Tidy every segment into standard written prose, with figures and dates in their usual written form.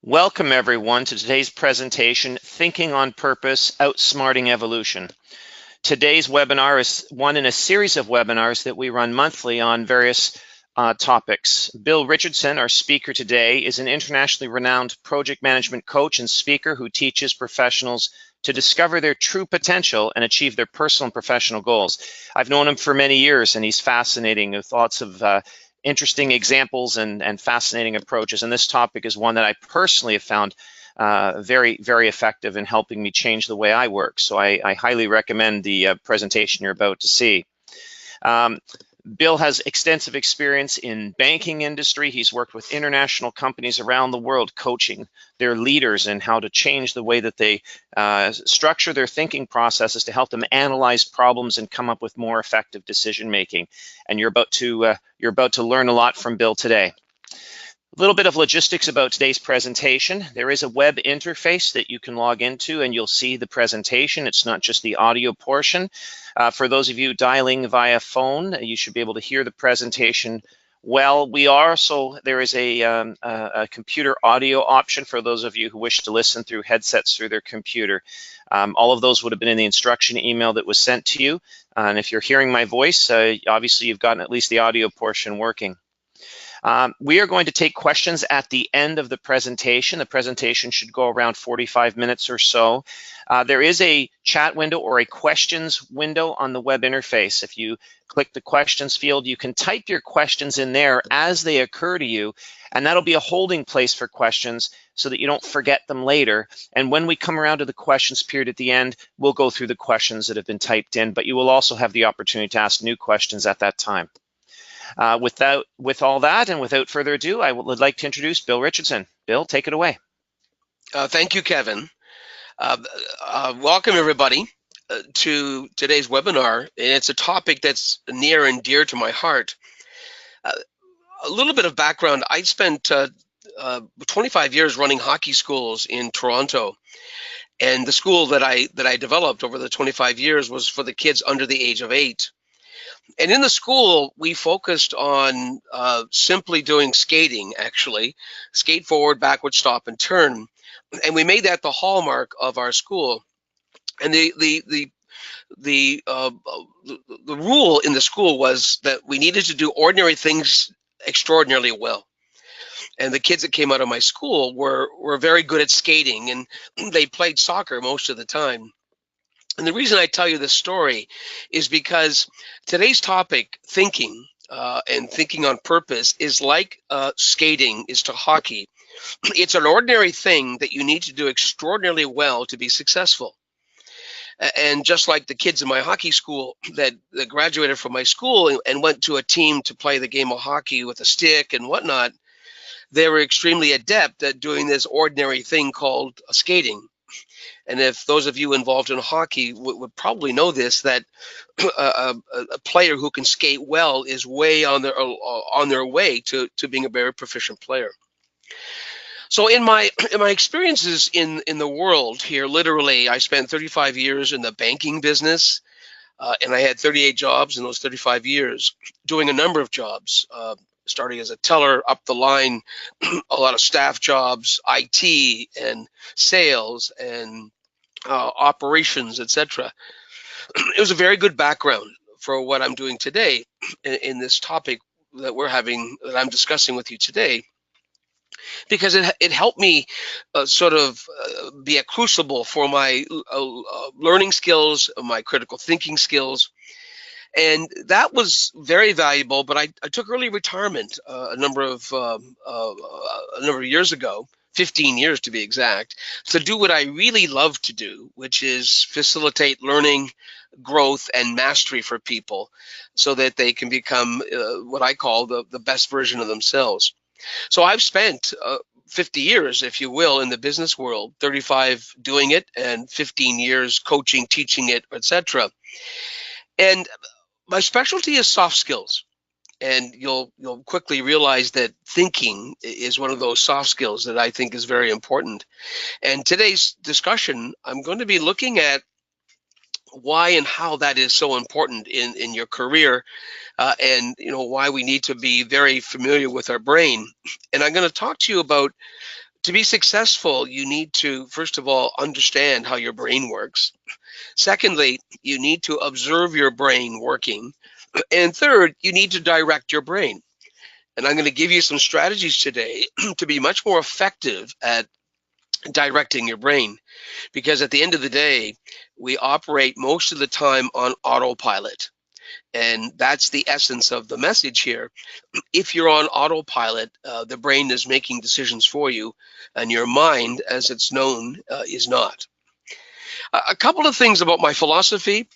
Welcome everyone to today's presentation, Thinking on Purpose, Outsmarting Evolution. Today's webinar is one in a series of webinars that we run monthly on various topics. Bill Richardson, our speaker today, is an internationally renowned project management coach and speaker who teaches professionals to discover their true potential and achieve their personal and professional goals. I've known him for many years and he's fascinating with lots of interesting examples and fascinating approaches. And this topic is one that I personally have found very, very effective in helping me change the way I work. So I highly recommend the presentation you're about to see. Bill has extensive experience in banking industry. He's worked with international companies around the world, coaching their leaders in how to change the way that they structure their thinking processes to help them analyze problems and come up with more effective decision making. And you're about to learn a lot from Bill today. A little bit of logistics about today's presentation. There is a web interface that you can log into and you'll see the presentation. It's not just the audio portion. For those of you dialing via phone, you should be able to hear the presentation well. There is a computer audio option for those of you who wish to listen through headsets through their computer. All of those would have been in the instruction email that was sent to you. And if you're hearing my voice, obviously you've gotten at least the audio portion working. We are going to take questions at the end of the presentation. The presentation should go around 45 minutes or so. There is a chat window or a questions window on the web interface. If you click the questions field, you can type your questions in there as they occur to you, and that'll be a holding place for questions so that you don't forget them later. And when we come around to the questions period at the end, we'll go through the questions that have been typed in, but you will also have the opportunity to ask new questions at that time. With all that and without further ado, I would like to introduce Bill Richardson. Bill, take it away. Thank you, Kevin. Welcome, everybody, to today's webinar. And it's a topic that's near and dear to my heart. A little bit of background. I spent 25 years running hockey schools in Toronto. And the school that I developed over the 25 years was for the kids under the age of 8. And in the school, we focused on simply doing skating, actually. Skate forward, backward, stop, and turn. And we made that the hallmark of our school. And the rule in the school was that we needed to do ordinary things extraordinarily well. And the kids that came out of my school were very good at skating, and they played soccer most of the time. And the reason I tell you this story is because today's topic, thinking and thinking on purpose, is like skating is to hockey. It's an ordinary thing that you need to do extraordinarily well to be successful. And just like the kids in my hockey school that graduated from my school and went to a team to play the game of hockey with a stick and whatnot, they were extremely adept at doing this ordinary thing called skating. And if those of you involved in hockey would probably know this, that a player who can skate well is way on their way to being a very proficient player. So in my experiences in the world here, literally, I spent 35 years in the banking business, and I had 38 jobs in those 35 years, doing a number of jobs. Starting as a teller, up the line, a lot of staff jobs, IT and sales and operations, etc. It was a very good background for what I'm doing today in this topic that I'm discussing with you today, because it helped me be a crucible for my learning skills, my critical thinking skills. And that was very valuable, but I took early retirement a number of years ago, 15 years to be exact, to do what I really love to do, which is facilitate learning, growth, and mastery for people so that they can become what I call the best version of themselves. So I've spent 50 years, if you will, in the business world, 35 doing it and 15 years coaching, teaching it, etc. And my specialty is soft skills, and you'll quickly realize that thinking is one of those soft skills that I think is very important. And today's discussion, I'm going to be looking at why and how that is so important in your career, and why we need to be very familiar with our brain. And I'm going to talk to you about To be successful, you need to, first of all, understand how your brain works. Secondly, you need to observe your brain working. And third, you need to direct your brain. And I'm going to give you some strategies today to be much more effective at directing your brain. Because at the end of the day, we operate most of the time on autopilot. And that's the essence of the message here. If you're on autopilot, the brain is making decisions for you, and your mind, as it's known, is not. A couple of things about my philosophy.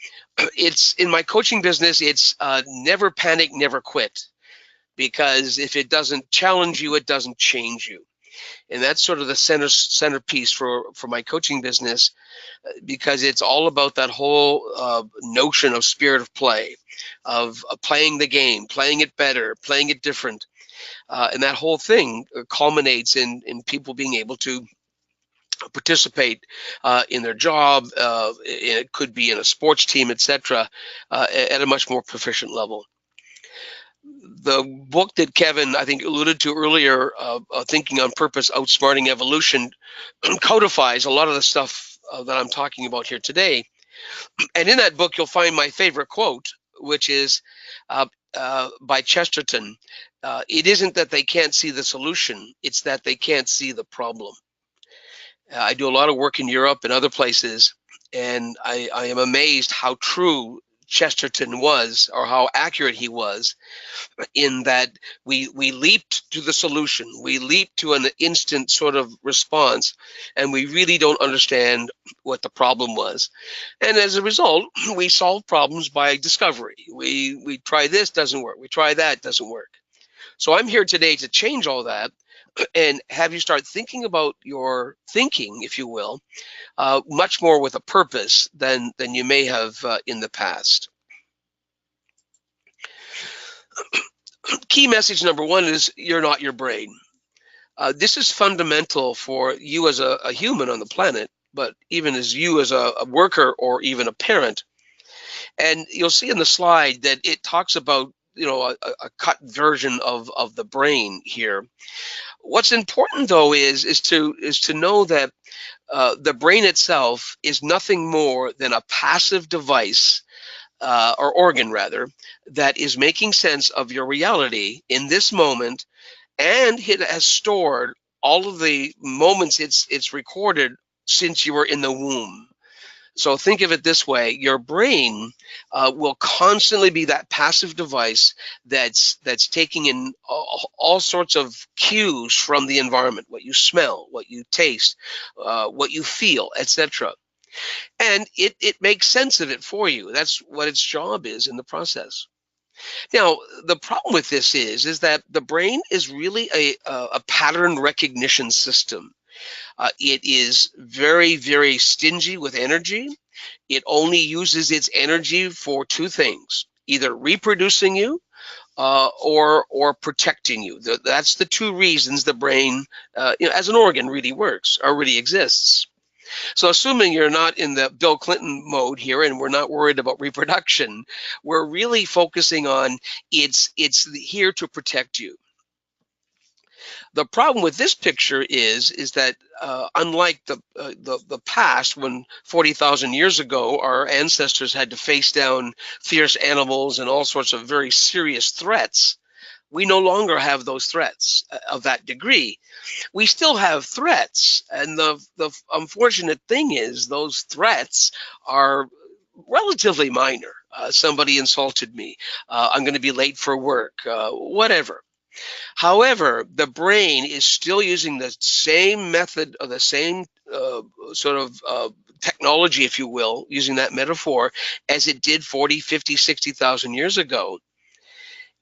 It's in my coaching business, it's never panic, never quit. Because if it doesn't challenge you, it doesn't change you. And that's sort of the centerpiece for my coaching business, because it's all about that whole notion of spirit of play, of playing the game, playing it better, playing it different. And that whole thing culminates in people being able to participate in their job. It could be in a sports team, etc., at a much more proficient level. The book that Kevin, I think, alluded to earlier, Thinking on Purpose, Outsmarting Evolution, codifies a lot of the stuff that I'm talking about here today. And in that book, you'll find my favorite quote, which is by Chesterton. It isn't that they can't see the solution, it's that they can't see the problem. I do a lot of work in Europe and other places, and I am amazed how true Chesterton was, or how accurate he was, in that we leaped to the solution. We leaped to an instant sort of response, and we really don't understand what the problem was. And as a result, we solve problems by discovery. We try this, doesn't work. We try that, doesn't work. So I'm here today to change all that and have you start thinking about your thinking, if you will, much more with a purpose than you may have in the past. Key message number one is you're not your brain. This is fundamental for you as a human on the planet, but even as you as a worker or even a parent. And you'll see in the slide that it talks about, you know, a cut version of the brain here. What's important, though, is to know that the brain itself is nothing more than a passive device, or organ rather, that is making sense of your reality in this moment, and it has stored all of the moments it's recorded since you were in the womb. So think of it this way: your brain will constantly be that passive device that's taking in all sorts of cues from the environment, what you smell, what you taste, what you feel, etc. And it makes sense of it for you. That's what its job is in the process. Now, the problem with this is that the brain is really a pattern recognition system. It is very, very stingy with energy. It only uses its energy for two things: either reproducing you or protecting you. That's the two reasons the brain, as an organ, really works or really exists. So assuming you're not in the Bill Clinton mode here and we're not worried about reproduction, we're really focusing on it's here to protect you. The problem with this picture is that unlike the past, when 40,000 years ago our ancestors had to face down fierce animals and all sorts of very serious threats, we no longer have those threats of that degree. We still have threats, and the unfortunate thing is those threats are relatively minor. Somebody insulted me. I'm going to be late for work. Whatever. However, the brain is still using the same method, or the same sort of technology, if you will, using that metaphor, as it did 40, 50, 60,000 years ago.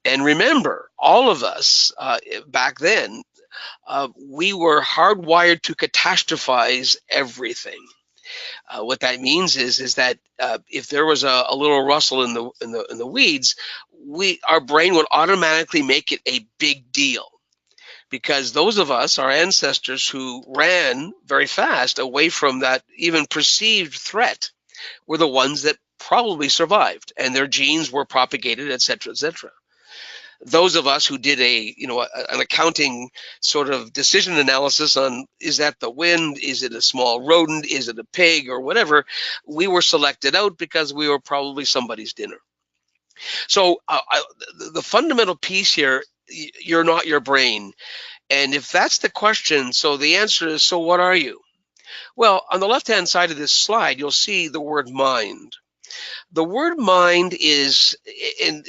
And remember, all of us back then, we were hardwired to catastrophize everything. What that means is that if there was a little rustle in the weeds, our brain would automatically make it a big deal, because those of us, our ancestors, who ran very fast away from that even perceived threat, were the ones that probably survived, and their genes were propagated, etc., etc. Those of us who did an accounting sort of decision analysis on, is that the wind, is it a small rodent, is it a pig, or whatever, we were selected out because we were probably somebody's dinner. So the fundamental piece here, you're not your brain. And if that's the question, so the answer is, so what are you? Well, on the left-hand side of this slide, you'll see the word mind. The word mind is in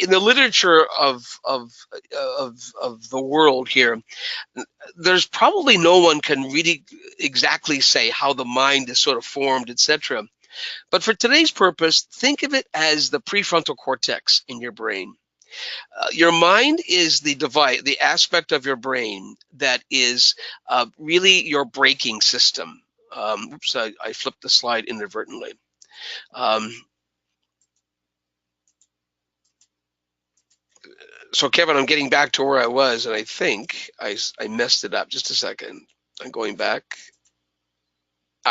the literature of the world here. There's probably no one can really exactly say how the mind is sort of formed, etc. But for today's purpose, think of it as the prefrontal cortex in your brain. Your mind is the device, the aspect of your brain that is really your braking system. Oops, I flipped the slide inadvertently. So Kevin, I'm getting back to where I was, and I think I messed it up. Just a second. I'm going back.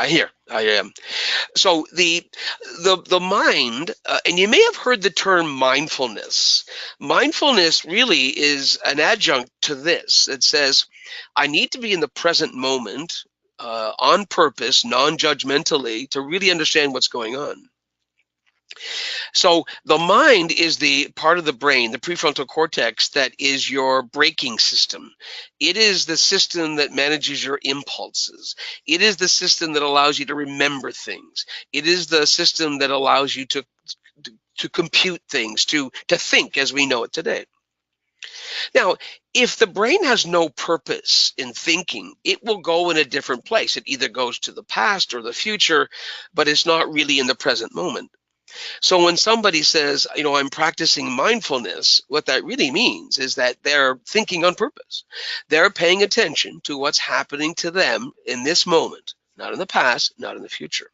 Here I am. So the mind, and you may have heard the term mindfulness. Mindfulness really is an adjunct to this. It says, I need to be in the present moment, on purpose, non-judgmentally, to really understand what's going on. So the mind is the part of the brain, the prefrontal cortex, that is your braking system. It is the system that manages your impulses. It is the system that allows you to remember things. It is the system that allows you to compute things, to think as we know it today. Now, if the brain has no purpose in thinking, it will go in a different place. It either goes to the past or the future, but it's not really in the present moment. So when somebody says, I'm practicing mindfulness, what that really means is that they're thinking on purpose. They're paying attention to what's happening to them in this moment, not in the past, not in the future.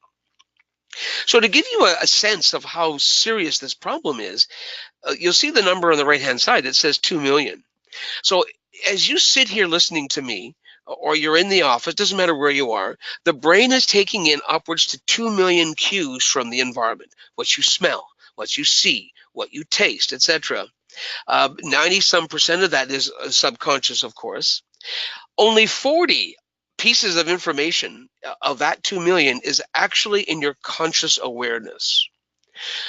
So to give you a sense of how serious this problem is, you'll see the number on the right-hand side that says 2 million. So as you sit here listening to me, or you're in the office, doesn't matter where you are, the brain is taking in upwards to 2 million cues from the environment, what you smell, what you see, what you taste, etc. 90-some% of that is subconscious, of course. Only 40 pieces of information of that 2 million is actually in your conscious awareness.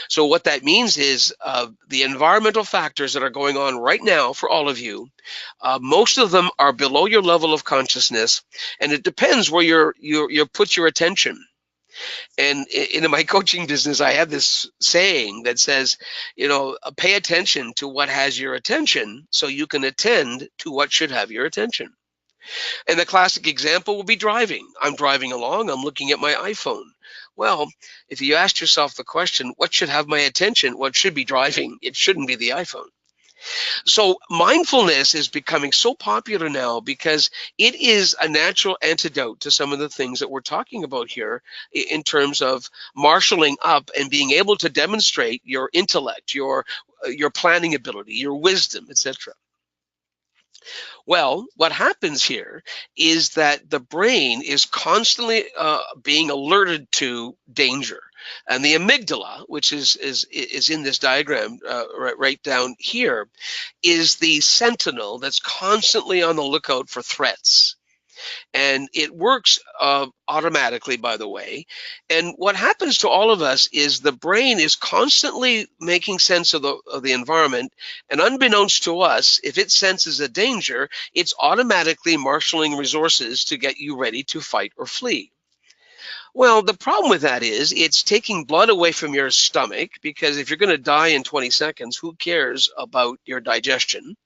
So what that means is the environmental factors that are going on right now for all of you, most of them are below your level of consciousness, and it depends where you put your attention. And in my coaching business, I have this saying that says, pay attention to what has your attention so you can attend to what should have your attention. And the classic example will be driving. I'm driving along, I'm looking at my iPhone. Well, if you asked yourself the question, what should have my attention? What should be driving? It shouldn't be the iPhone. So mindfulness is becoming so popular now because it is a natural antidote to some of the things that we're talking about here in terms of marshaling up and being able to demonstrate your intellect, your planning ability, your wisdom, etc. Well, what happens here is that the brain is constantly being alerted to danger. And the amygdala, which is in this diagram right down here, is the sentinel that's constantly on the lookout for threats. And it works automatically, by the way. And what happens to all of us is the brain is constantly making sense of the environment. And unbeknownst to us, if it senses a danger, it's automatically marshaling resources to get you ready to fight or flee. Well, the problem with that is it's taking blood away from your stomach, because if you're going to die in 20 seconds, who cares about your digestion?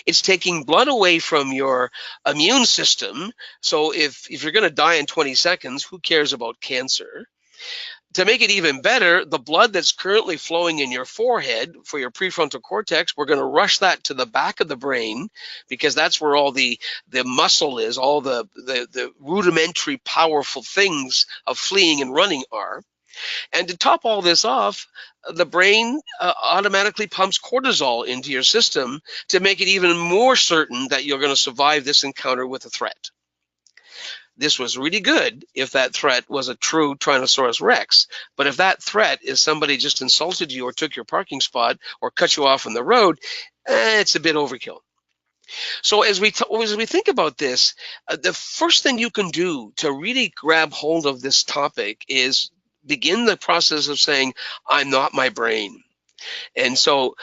It's taking blood away from your immune system. So if you're going to die in 20 seconds, who cares about cancer? To make it even better, the blood that's currently flowing in your forehead for your prefrontal cortex, we're going to rush that to the back of the brain, because that's where all the muscle is, all the rudimentary powerful things of fleeing and running are. And to top all this off, the brain automatically pumps cortisol into your system to make it even more certain that you're going to survive this encounter with a threat. This was really good if that threat was a true Tyrannosaurus Rex. But if that threat is somebody just insulted you or took your parking spot or cut you off on the road, it's a bit overkill. So as we think about this, the first thing you can do to really grab hold of this topic is begin the process of saying, I'm not my brain. And so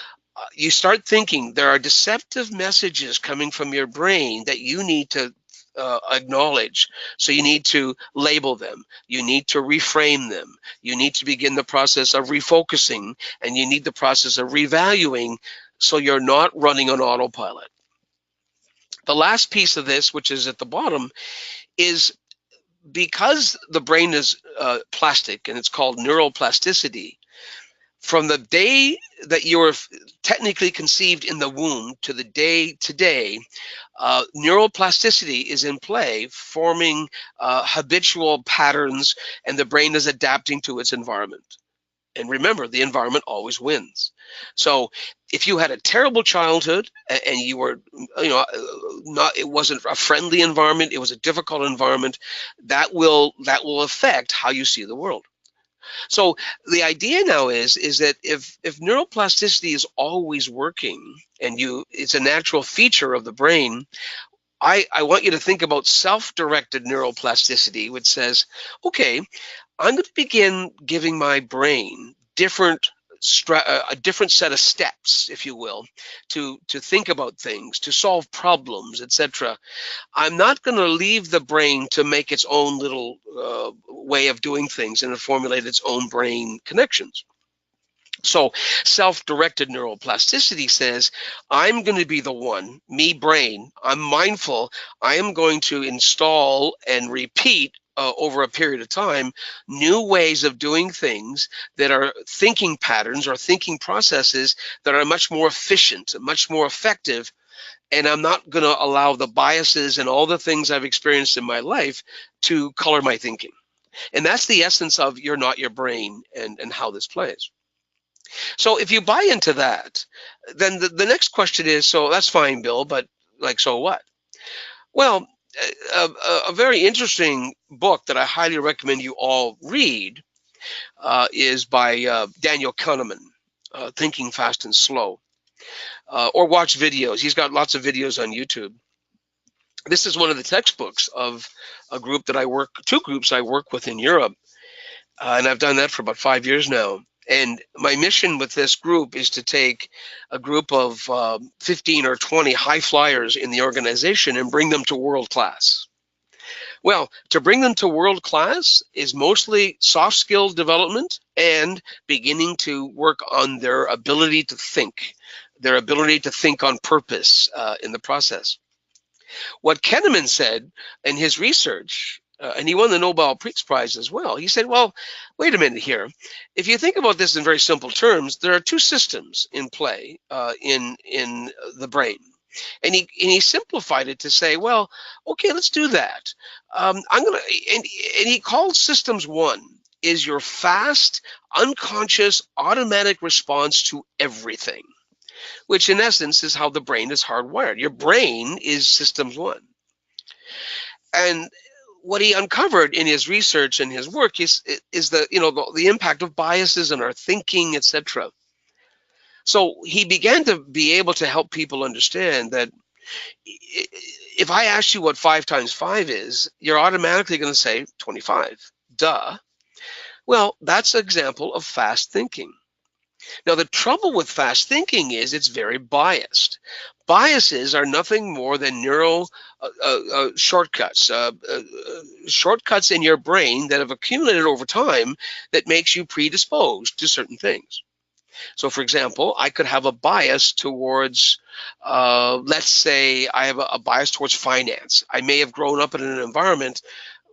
you start thinking there are deceptive messages coming from your brain that you need to acknowledge. So you need to label them. You need to reframe them. You need to begin the process of refocusing, and you need the process of revaluing so you're not running on autopilot. The last piece of this, which is at the bottom, is because the brain is plastic and it's called neuroplasticity. From the day that you were technically conceived in the womb to the day today, neuroplasticity is in play, forming habitual patterns, and the brain is adapting to its environment. And remember, the environment always wins. So if you had a terrible childhood and you were, it wasn't a friendly environment, it was a difficult environment, that will affect how you see the world. So the idea now is that if neuroplasticity is always working and it's a natural feature of the brain, I want you to think about self-directed neuroplasticity, which says, okay, I'm going to begin giving my brain a different set of steps, if you will, to think about things, to solve problems, etc. I'm not going to leave the brain to make its own little way of doing things and to formulate its own brain connections. So self-directed neuroplasticity says, I'm going to be the one, me brain, I'm mindful, I am going to install and repeat over a period of time new ways of doing things that are thinking patterns or thinking processes that are much more efficient, much more effective, and I'm not going to allow the biases and all the things I've experienced in my life to color my thinking. And that's the essence of you're not your brain and how this plays. So if you buy into that, then the next question is, so that's fine, Bill, but so what? Well, a very interesting book that I highly recommend you all read is by Daniel Kahneman, Thinking Fast and Slow, or watch videos. He's got lots of videos on YouTube. This is one of the textbooks of two groups I work with in Europe, and I've done that for about 5 years now. And my mission with this group is to take a group of 15 or 20 high flyers in the organization and bring them to world class. Well, to bring them to world class is mostly soft skill development and beginning to work on their ability to think on purpose in the process. What Kahneman said in his research, and he won the Nobel Peace Prize as well. He said, well, wait a minute here. If you think about this in very simple terms, there are two systems in play in the brain. And he simplified it to say, well, okay, let's do that. And he called systems one is your fast, unconscious, automatic response to everything, which in essence is how the brain is hardwired. Your brain is systems one. And what he uncovered in his research and his work is the impact of biases in our thinking, etc. So he began to be able to help people understand that if I ask you what 5 times 5 is, you're automatically going to say 25. Duh. Well, that's an example of fast thinking. Now, the trouble with fast thinking is it's very biased. Biases are nothing more than neural shortcuts, shortcuts in your brain that have accumulated over time that makes you predisposed to certain things. So, for example, I could have a bias towards, let's say I have a bias towards finance. I may have grown up in an environment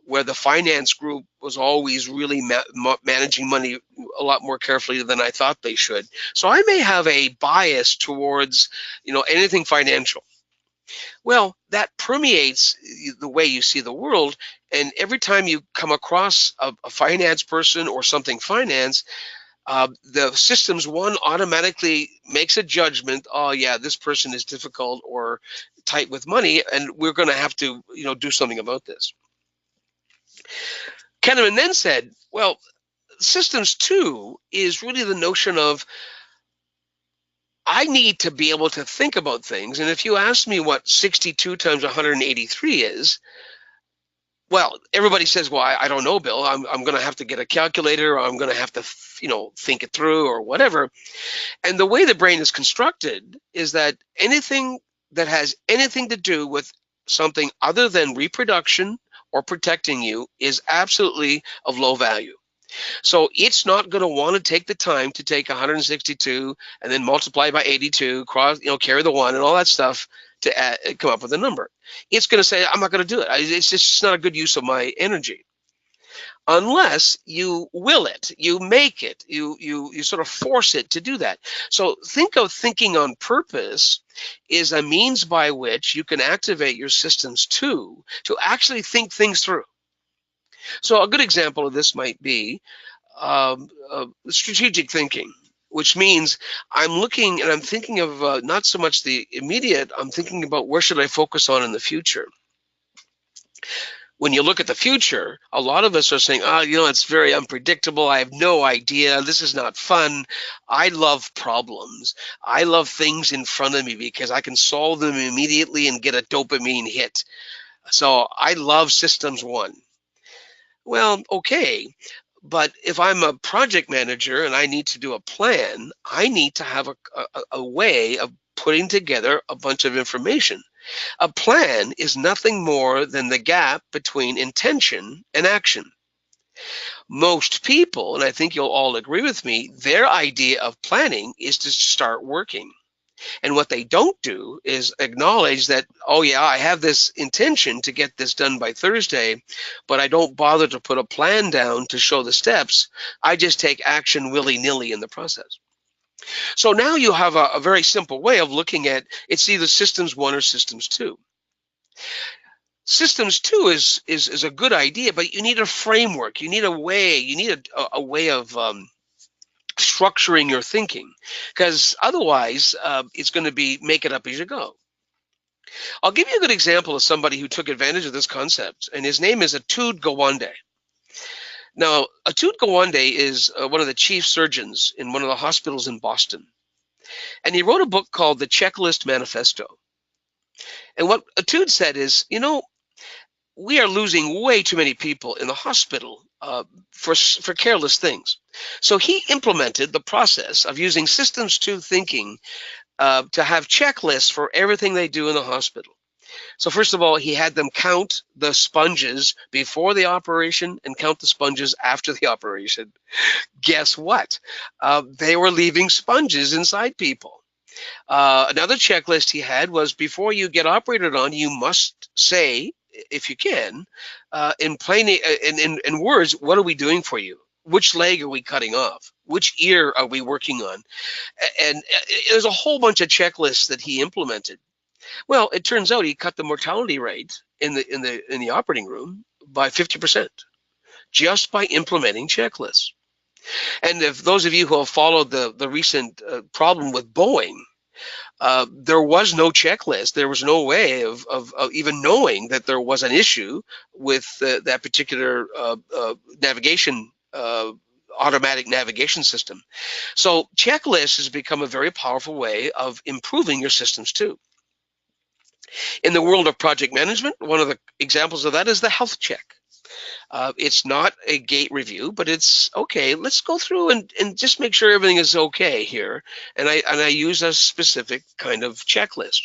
where the finance group was always really managing money a lot more carefully than I thought they should. So I may have a bias towards, anything financial. Well, that permeates the way you see the world. And every time you come across a finance person or something finance, the systems one automatically makes a judgment. Oh yeah, this person is difficult or tight with money, and we're going to have to, do something about this. Kahneman then said, well, systems 2 is really the notion of I need to be able to think about things. And if you ask me what 62 times 183 is, well, everybody says, well, I don't know, Bill. I'm going to have to get a calculator, or I'm going to have to, think it through or whatever. And the way the brain is constructed is that anything that has anything to do with something other than reproduction or protecting you is absolutely of low value. So it's not going to want to take the time to take 162 and then multiply by 82, carry the 1 and all that stuff to come up with a number. It's going to say, I'm not going to do it. It's just not a good use of my energy. Unless you will it, you make it, you sort of force it to do that. So think of thinking on purpose is a means by which you can activate your systems to actually think things through. So a good example of this might be strategic thinking, which means I'm looking and I'm thinking of not so much the immediate, I'm thinking about where should I focus on in the future. When you look at the future, a lot of us are saying, it's very unpredictable. I have no idea. This is not fun. I love problems. I love things in front of me because I can solve them immediately and get a dopamine hit. So I love systems 1. Well, okay. But if I'm a project manager and I need to do a plan, I need to have a way of putting together a bunch of information. A plan is nothing more than the gap between intention and action. Most people, and I think you'll all agree with me, their idea of planning is to start working. And what they don't do is acknowledge that, oh yeah, I have this intention to get this done by Thursday, but I don't bother to put a plan down to show the steps. I just take action willy-nilly in the process. So now you have a very simple way of looking at it's either systems 1 or systems 2. Systems 2 is a good idea, but you need a framework. You need a way. You need a way of structuring your thinking, because otherwise it's going to be make it up as you go. I'll give you a good example of somebody who took advantage of this concept, and his name is Atud Gawande. Now, Atud Gawande is one of the chief surgeons in one of the hospitals in Boston, and he wrote a book called The Checklist Manifesto. And what Atud said is, we are losing way too many people in the hospital for careless things. So he implemented the process of using systems 2 thinking to have checklists for everything they do in the hospital. So first of all, he had them count the sponges before the operation and count the sponges after the operation. Guess what? They were leaving sponges inside people. Another checklist he had was before you get operated on, you must say, if you can, in plain in words, what are we doing for you? Which leg are we cutting off? Which ear are we working on? And there's a whole bunch of checklists that he implemented. Well, it turns out he cut the mortality rate in the operating room by 50% just by implementing checklists. And if those of you who have followed the recent problem with Boeing, there was no checklist. There was no way of even knowing that there was an issue with that particular navigation, automatic navigation system. So checklists has become a very powerful way of improving your systems too. In the world of project management, one of the examples of that is the health check. It's not a gate review, but it's okay. Let's go through and just make sure everything is okay here. And I use a specific kind of checklist.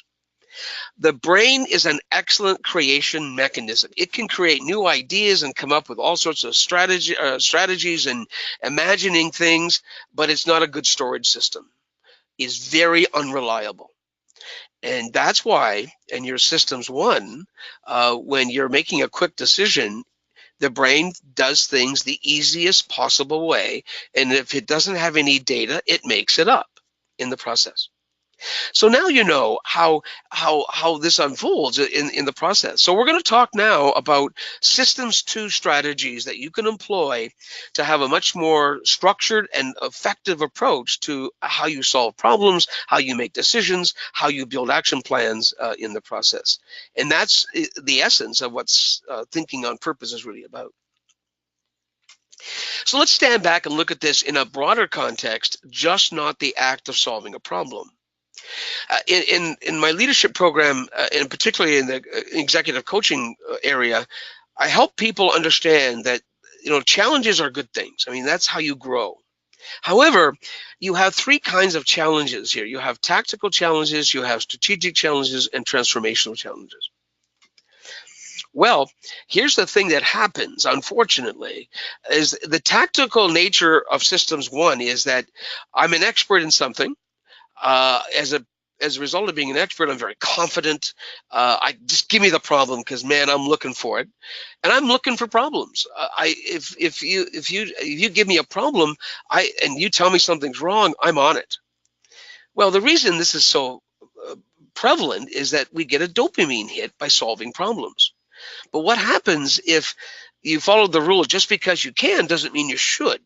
The brain is an excellent creation mechanism. It can create new ideas and come up with all sorts of strategies and imagining things, but it's not a good storage system. It's very unreliable. And that's why in your systems 1, when you're making a quick decision, the brain does things the easiest possible way. And if it doesn't have any data, it makes it up in the process. So now you know how this unfolds in the process. So we're going to talk now about systems 2 strategies that you can employ to have a much more structured and effective approach to how you solve problems, how you make decisions, how you build action plans in the process. And that's the essence of what's thinking on purpose is really about. So let's stand back and look at this in a broader context, just not the act of solving a problem. In my leadership program, and particularly in the executive coaching area, I help people understand that challenges are good things. I mean, that's how you grow. However, you have three kinds of challenges here. You have tactical challenges, you have strategic challenges, and transformational challenges. Well, here's the thing that happens, unfortunately, is the tactical nature of systems one is that I'm an expert in something. As a result of being an expert, I'm very confident. I just give me the problem because, man, I'm looking for it, and I'm looking for problems. If you give me a problem, and you tell me something's wrong, I'm on it. Well, the reason this is so prevalent is that we get a dopamine hit by solving problems. But what happens if you follow the rule just because you can doesn't mean you should?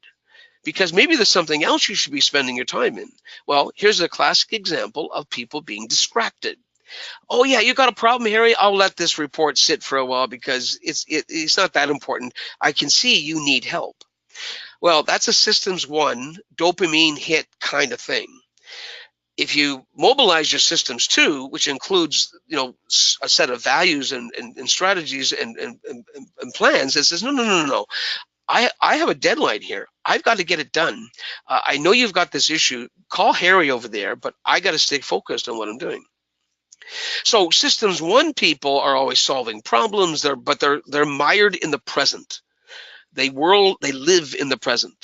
Because maybe there's something else you should be spending your time in. Well, here's a classic example of people being distracted. Oh yeah, you got a problem, Harry? I'll let this report sit for a while because it's not that important. I can see you need help. Well, that's a systems one dopamine hit kind of thing. If you mobilize your systems two, which includes a set of values and strategies and plans that says no. I have a deadline here. I've got to get it done. I know you've got this issue. Call Harry over there, but I got to stay focused on what I'm doing. So systems one people are always solving problems, but they're mired in the present. They live in the present.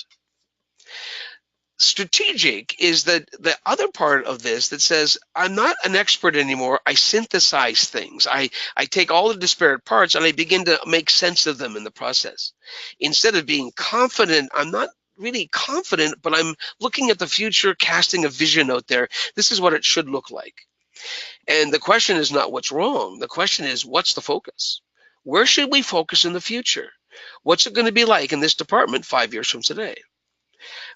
Strategic is the other part of this that says I'm not an expert anymore. I synthesize things. I take all the disparate parts and I begin to make sense of them in the process. Instead of being confident, I'm not really confident, but I'm looking at the future, casting a vision out there. This is what it should look like. And the question is not what's wrong. The question is, what's the focus? Where should we focus in the future? What's it going to be like in this department 5 years from today?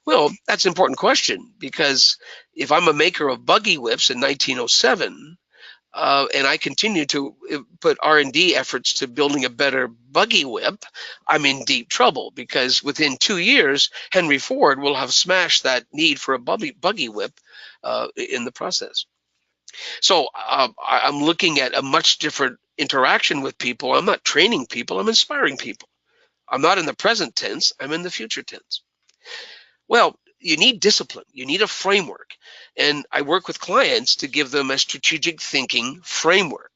Well, that's an important question, because if I'm a maker of buggy whips in 1907, and I continue to put R&D efforts to building a better buggy whip, I'm in deep trouble, because within 2 years, Henry Ford will have smashed that need for a buggy whip in the process. So I'm looking at a much different interaction with people. I'm not training people, I'm inspiring people. I'm not in the present tense, I'm in the future tense. Well, you need discipline. You need a framework. And I work with clients to give them a strategic thinking framework.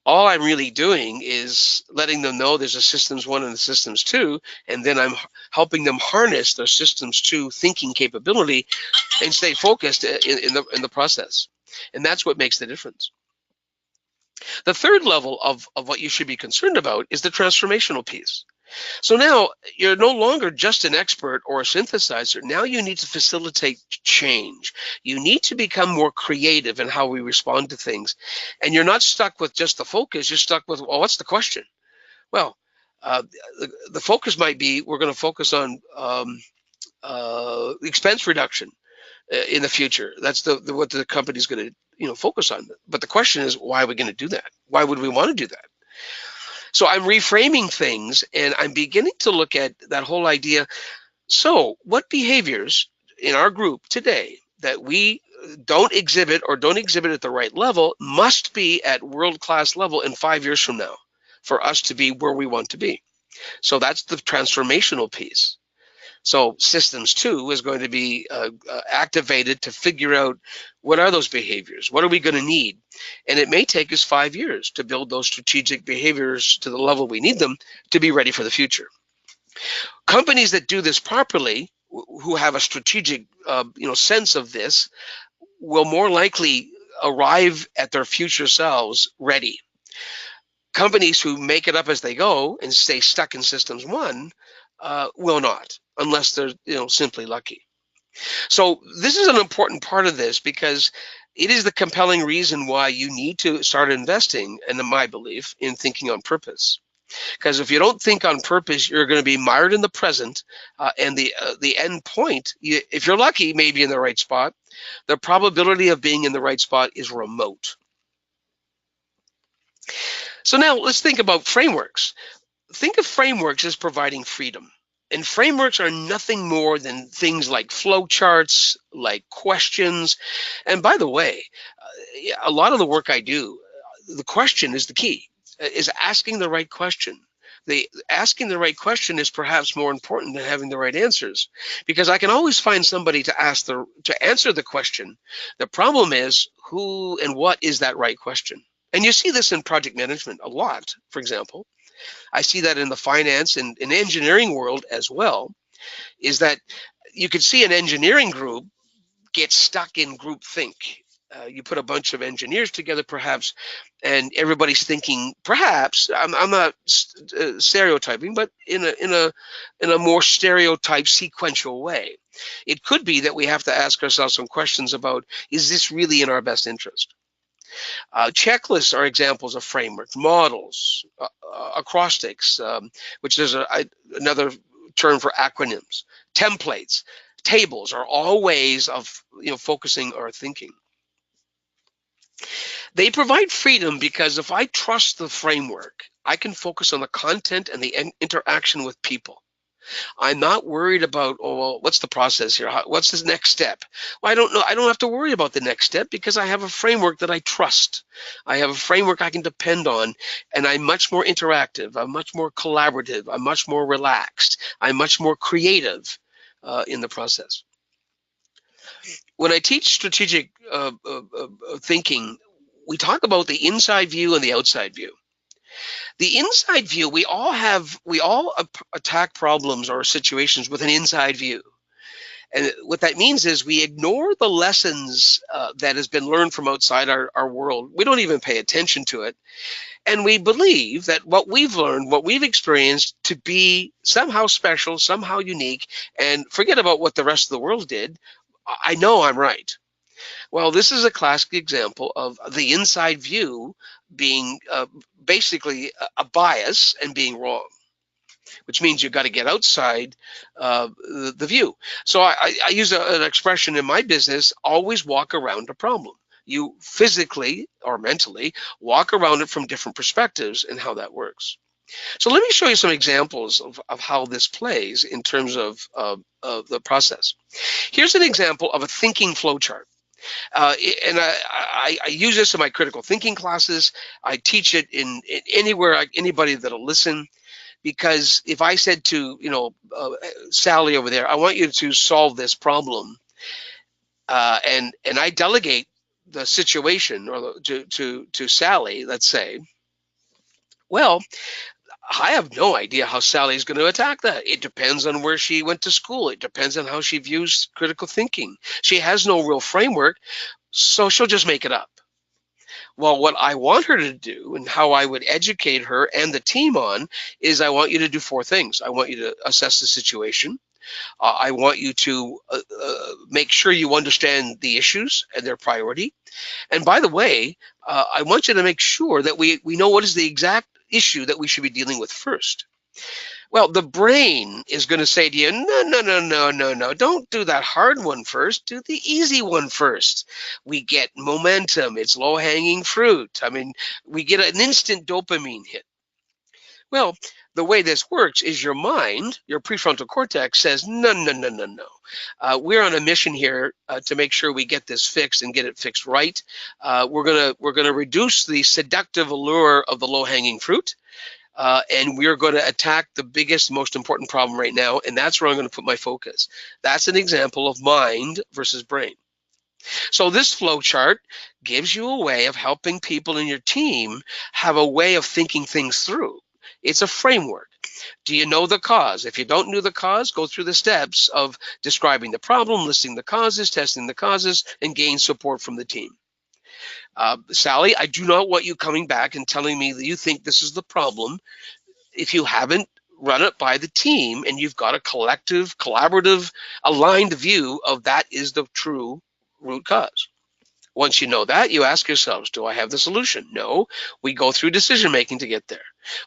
All I'm really doing is letting them know there's a systems one and a systems two, and then I'm helping them harness their systems two thinking capability and stay focused in the process. And that's what makes the difference. The third level of what you should be concerned about is the transformational piece. So now you're no longer just an expert or a synthesizer. Now you need to facilitate change. You need to become more creative in how we respond to things. And you're not stuck with just the focus. You're stuck with, well, what's the question? Well, the focus might be we're going to focus on expense reduction in the future. That's what the company's going to focus on. But the question is, why are we going to do that? Why would we want to do that? So I'm reframing things, and I'm beginning to look at that whole idea. So what behaviors in our group today that we don't exhibit or don't exhibit at the right level must be at world-class level in 5 years from now for us to be where we want to be? So that's the transformational piece. So systems two is going to be activated to figure out what are those behaviors, what are we going to need? And it may take us 5 years to build those strategic behaviors to the level we need them to be ready for the future. Companies that do this properly, who have a strategic sense of this, will more likely arrive at their future selves ready. Companies who make it up as they go and stay stuck in systems one will not, unless they're simply lucky. So this is an important part of this, because it is the compelling reason why you need to start investing, in my belief, in thinking on purpose. Because if you don't think on purpose, you're going to be mired in the present, and the end point, if you're lucky, maybe in the right spot. The probability of being in the right spot is remote. So now let's think about frameworks. Think of frameworks as providing freedom. And frameworks are nothing more than things like flowcharts, like questions. And by the way, a lot of the work I do, the question is the key, is asking the right question. The asking the right question is perhaps more important than having the right answers, because I can always find somebody to answer the question. The problem is, who and what is that right question? And you see this in project management a lot, for example. I see that in the finance and in engineering world as well, is that you could see an engineering group get stuck in group think. You put a bunch of engineers together, perhaps, and everybody's thinking. Perhaps I'm not stereotyping, but in a more stereotype sequential way. It could be that we have to ask ourselves some questions about: is this really in our best interest? Checklists are examples of frameworks, models, acrostics, which is another term for acronyms, templates, tables are all ways of focusing our thinking. They provide freedom because if I trust the framework, I can focus on the content and the interaction with people. I'm not worried about, oh, well, what's the process here? What's the next step? Well, I don't know. I don't have to worry about the next step because I have a framework that I trust. I have a framework I can depend on, and I'm much more interactive. I'm much more collaborative. I'm much more relaxed. I'm much more creative in the process. When I teach strategic thinking, we talk about the inside view and the outside view. The inside view, we all attack problems or situations with an inside view. And what that means is we ignore the lessons that has been learned from outside our world. We don't even pay attention to it. And we believe that what we've learned, what we've experienced to be somehow special, somehow unique, and forget about what the rest of the world did. I know I'm right. Well, this is a classic example of the inside view being basically a bias and being wrong, which means you've got to get outside the view. So I use an expression in my business: always walk around a problem. You physically or mentally walk around it from different perspectives and how that works. So let me show you some examples of how this plays in terms of the process. Here's an example of a thinking flowchart. And I use this in my critical thinking classes. I teach it in anywhere, anybody that'll listen. Because if I said to Sally over there, I want you to solve this problem, and I delegate the situation to Sally, let's say, well, I have no idea how Sally's going to attack that. It depends on where she went to school. It depends on how she views critical thinking. She has no real framework, so she'll just make it up. Well, what I want her to do and how I would educate her and the team on is I want you to do 4 things. I want you to assess the situation. I want you to make sure you understand the issues and their priority. And by the way, I want you to make sure that we know what is the exact issue that we should be dealing with first. Well, the brain is going to say to you, no, don't do that hard one first. Do the easy one first. We get momentum. It's low-hanging fruit. I mean, we get an instant dopamine hit. Well, the way this works is your mind, your prefrontal cortex says, no. We're on a mission here to make sure we get this fixed and get it fixed right. We're gonna reduce the seductive allure of the low-hanging fruit. And we're going to attack the biggest, most important problem right now, and that's where I'm going to put my focus. That's an example of mind versus brain. So this flow chart gives you a way of helping people in your team have a way of thinking things through. It's a framework. Do you know the cause? If you don't know the cause, go through the steps of describing the problem, listing the causes, testing the causes, and gain support from the team. Sally, I do not want you coming back and telling me that you think this is the problem if you haven't run it by the team and you've got a collective, collaborative, aligned view of that is the true root cause. Once you know that, you ask yourselves, do I have the solution? No. We go through decision making to get there.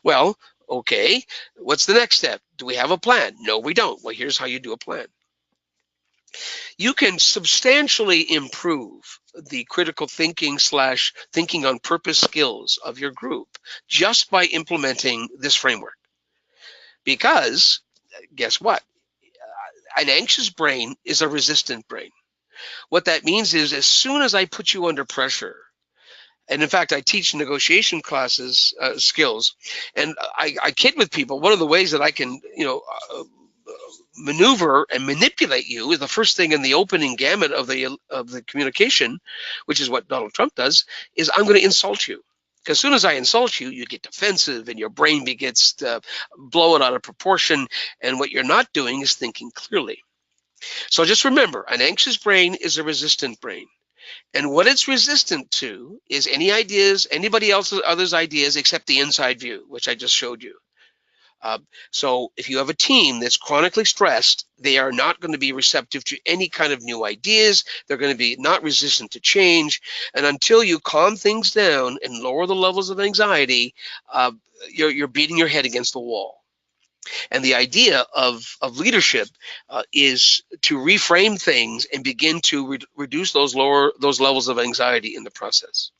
Well, okay, what's the next step? Do we have a plan? No, we don't. Well, here's how you do a plan. You can substantially improve the critical thinking / thinking on purpose skills of your group just by implementing this framework. Because guess what? An anxious brain is a resistant brain. What that means is as soon as I put you under pressure, and in fact, I teach negotiation classes, skills, and I kid with people. One of the ways that I can, maneuver and manipulate you is the first thing in the opening gamut of the communication, which is what Donald Trump does, is I'm going to insult you. Because as soon as I insult you, you get defensive and your brain begins to blow it out of proportion. And what you're not doing is thinking clearly. So just remember, an anxious brain is a resistant brain. And what it's resistant to is any ideas, anybody else's others' ideas except the inside view, which I just showed you. So if you have a team that's chronically stressed, they are not going to be receptive to any kind of new ideas. They're going to be not resistant to change. And until you calm things down and lower the levels of anxiety, you're beating your head against the wall. And the idea of leadership is to reframe things and begin to reduce those levels of anxiety in the process.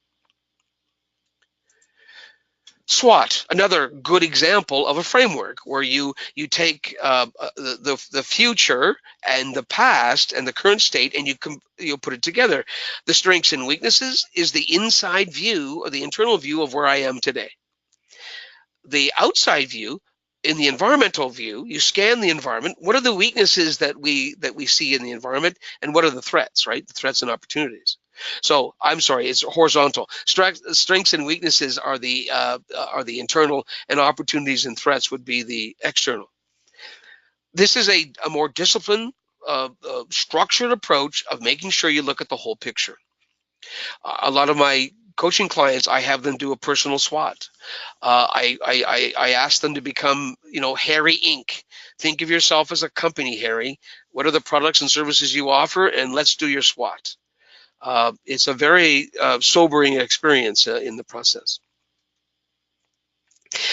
SWOT, another good example of a framework where you take the future and the past and the current state and you put it together. The strengths and weaknesses is the inside view or the internal view of where I am today. The outside view, in the environmental view, you scan the environment. What are the weaknesses that we see in the environment, and what are the threats, right? The threats and opportunities. So I'm sorry, it's horizontal. Strengths and weaknesses are the internal, and opportunities and threats would be the external. This is a more disciplined, structured approach of making sure you look at the whole picture. A lot of my coaching clients, I have them do a personal SWOT. I ask them to become, Harry Inc. Think of yourself as a company, Harry. What are the products and services you offer? And let's do your SWOT. It's a very sobering experience in the process.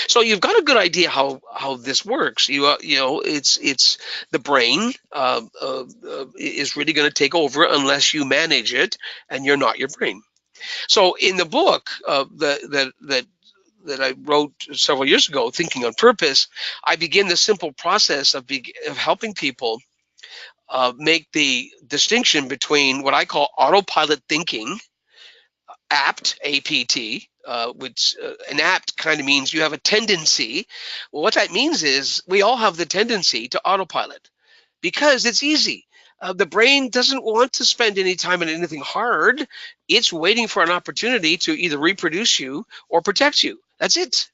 So you've got a good idea how this works. It's the brain is really going to take over unless you manage it, and you're not your brain. So in the book that I wrote several years ago, Thinking on Purpose, I begin the simple process of helping people make the distinction between what I call autopilot thinking, apt, A-P-T, which an apt kind of means you have a tendency. Well, what that means is we all have the tendency to autopilot because it's easy. The brain doesn't want to spend any time on anything hard. It's waiting for an opportunity to either reproduce you or protect you. That's it.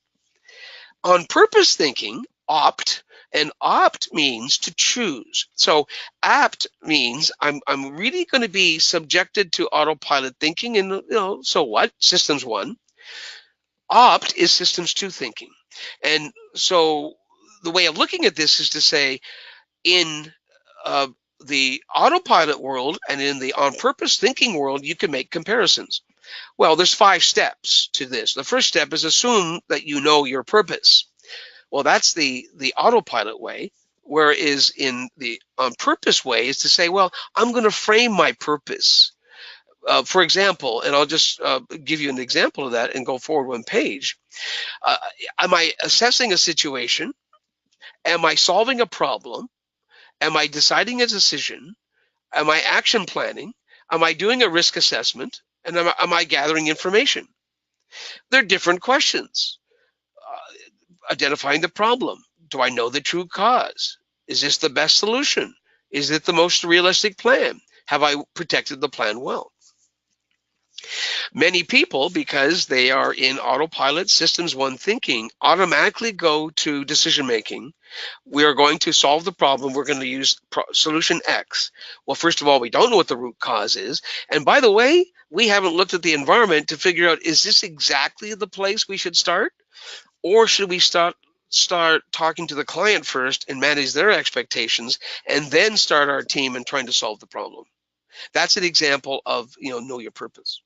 On purpose thinking, opt, and opt means to choose. So apt means I'm really going to be subjected to autopilot thinking, and so what? Systems 1. Opt is systems 2 thinking. And so the way of looking at this is to say, in the autopilot world and in the on-purpose thinking world, you can make comparisons. Well, there's 5 steps to this. The first step is assume that you know your purpose. Well, that's the autopilot way, whereas in the on-purpose way is to say, well, I'm going to frame my purpose. For example, and I'll just give you an example of that and go forward one page. Am I assessing a situation? Am I solving a problem? Am I deciding a decision? Am I action planning? Am I doing a risk assessment? And am I gathering information? They're different questions. Identifying the problem. Do I know the true cause? Is this the best solution? Is it the most realistic plan? Have I protected the plan well? Many people, because they are in autopilot systems 1 thinking, automatically go to decision making. We are going to solve the problem. We're going to use solution X. Well, first of all, we don't know what the root cause is. And by the way, we haven't looked at the environment to figure out, is this exactly the place we should start? Or should we start talking to the client first and manage their expectations and then start our team and trying to solve the problem? That's an example of, know your purpose.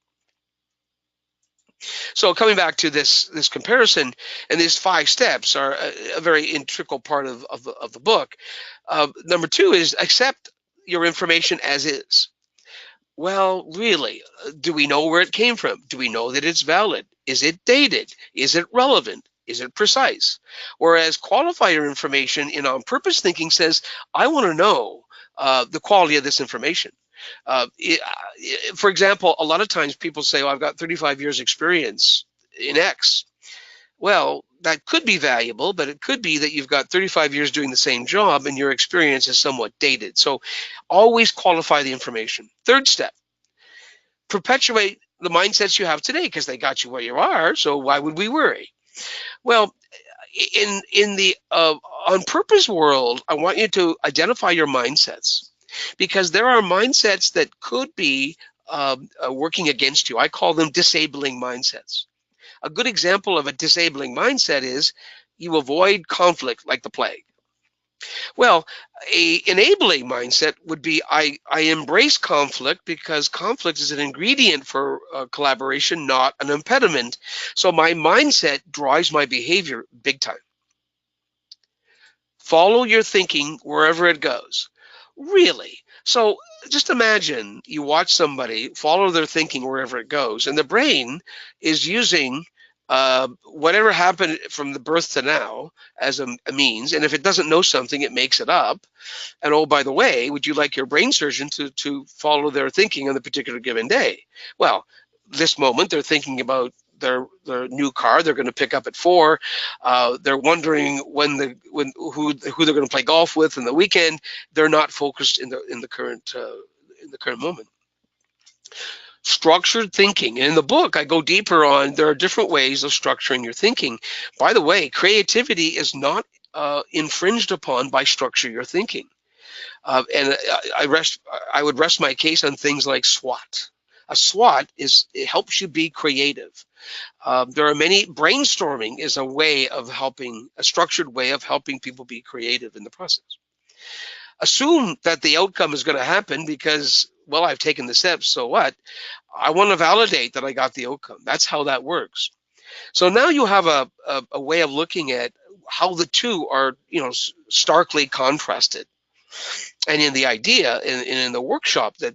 So coming back to this comparison, and these 5 steps are a very integral part of the book. Number 2 is accept your information as is. Well, really, do we know where it came from? Do we know that it's valid? Is it dated? Is it relevant? Is it precise? Whereas qualifier information in on-purpose thinking says, I want to know the quality of this information. For example, a lot of times people say, oh, I've got 35 years experience in X. Well, that could be valuable, but it could be that you've got 35 years doing the same job and your experience is somewhat dated. So always qualify the information. Third step, perpetuate the mindsets you have today because they got you where you are, so why would we worry? Well, in the on-purpose world, I want you to identify your mindsets because there are mindsets that could be working against you. I call them disabling mindsets. A good example of a disabling mindset is you avoid conflict like the plague. Well, a enabling mindset would be I embrace conflict because conflict is an ingredient for collaboration, not an impediment. So my mindset drives my behavior big time. Follow your thinking wherever it goes. Really. So just imagine you watch somebody follow their thinking wherever it goes, and the brain is using whatever happened from the birth to now as a means, and if it doesn't know something, it makes it up. And oh, by the way, would you like your brain surgeon to follow their thinking on the particular given day? Well, this moment they're thinking about their new car they're going to pick up at 4. They're wondering who they're going to play golf with in the weekend. They're not focused in the current moment. Structured thinking. In the book, I go deeper on there are different ways of structuring your thinking. By the way, creativity is not infringed upon by structure your thinking. And I would rest my case on things like SWOT. A SWOT it helps you be creative. There are many. Brainstorming is a structured way of helping people be creative in the process. Assume that the outcome is going to happen because, well, I've taken the steps, so what? I want to validate that I got the outcome. That's how that works. So now you have a way of looking at how the two are, starkly contrasted. And in the idea, in the workshop that